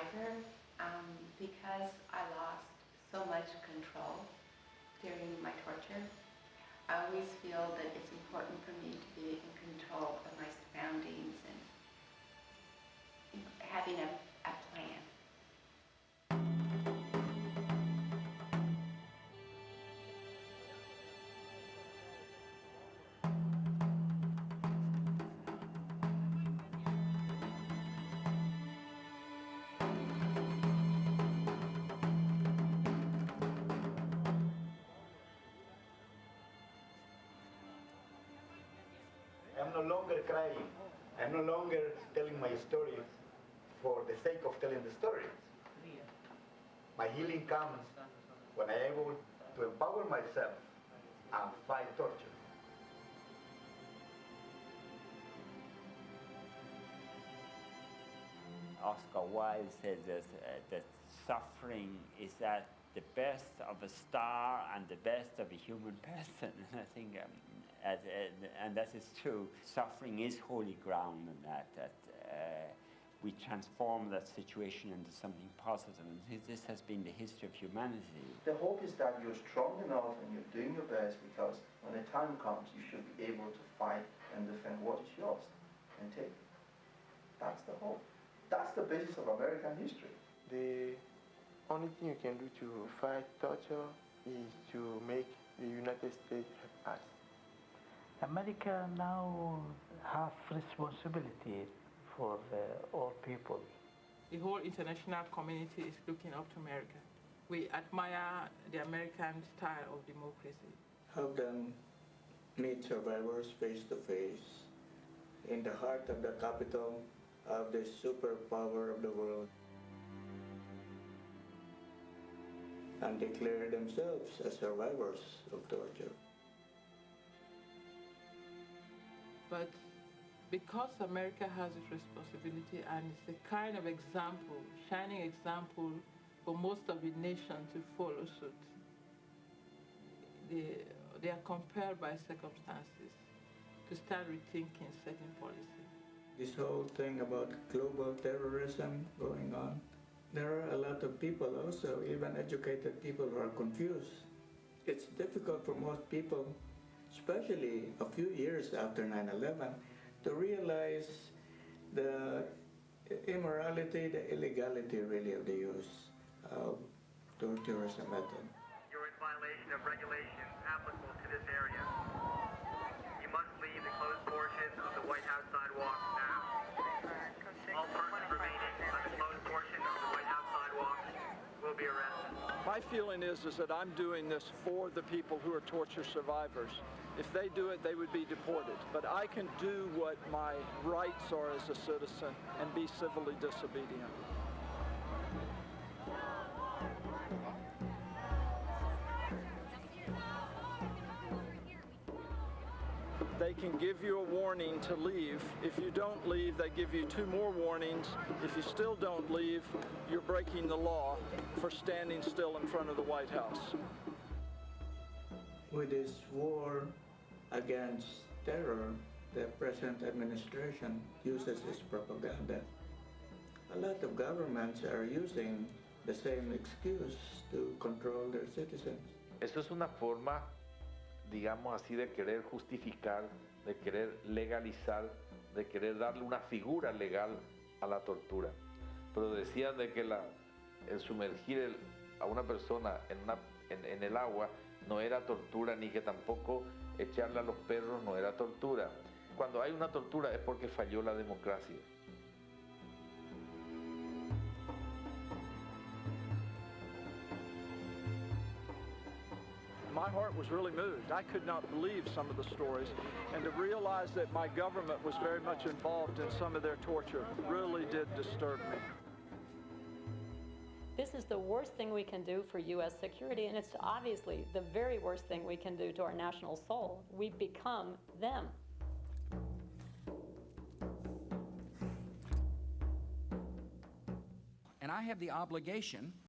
survivor, because I lost so much control during my torture, I always feel that it's important for me to be in control of my surroundings and having a plan. I'm no longer crying. I'm no longer telling my story for the sake of telling the story. My healing comes when I'm able to empower myself and fight torture. Oscar Wilde said that suffering is at the best of a star and the best of a human person. And I think, and that is true. Suffering is holy ground, and that we transform that situation into something positive. And this has been the history of humanity. The hope is that you're strong enough and you're doing your best, because when the time comes, you should be able to fight and defend what is yours and take it. That's the hope. That's the basis of American history. The only thing you can do to fight torture is to make the United States help us. America now have responsibility for all people. The whole international community is looking up to America. We admire the American style of democracy. Have them meet survivors face to face in the heart of the capital of the superpower of the world, and declare themselves as survivors of torture. But because America has its responsibility and it's a kind of example, shining example for most of the nation to follow suit, they are compelled by circumstances to start rethinking certain policy. This whole thing about global terrorism going on, there are a lot of people also, even educated people, who are confused. It's difficult for most people, especially a few years after 9/11, to realize the immorality, the illegality really of the use of torture as a method. You're in violation of regulations applicable to this area. You must leave the closed portion of the White House sidewalk now. All persons remaining on the closed portion of the White House sidewalk will be arrested. My feeling is that I'm doing this for the people who are torture survivors. If they do it, they would be deported. But I can do what my rights are as a citizen and be civilly disobedient. They can give you a warning to leave. If you don't leave, they give you 2 more warnings. If you still don't leave, you're breaking the law for standing still in front of the White House. With this war against terror, the present administration uses this propaganda. A lot of governments are using the same excuse to control their citizens. Eso es una forma, digamos así, de querer justificar, de querer legalizar, de querer darle una figura legal a la tortura. Pero decían de que el sumergir a una persona en el agua no era tortura, ni que tampoco echarle a los perros no era tortura. Cuando hay una tortura es porque falló la democracia. My heart was really moved. I could not believe some of the stories, and to realize that my government was very much involved in some of their torture really did disturb me. This is the worst thing we can do for U.S. security, and it's obviously the very worst thing we can do to our national soul. We become them. And I have the obligation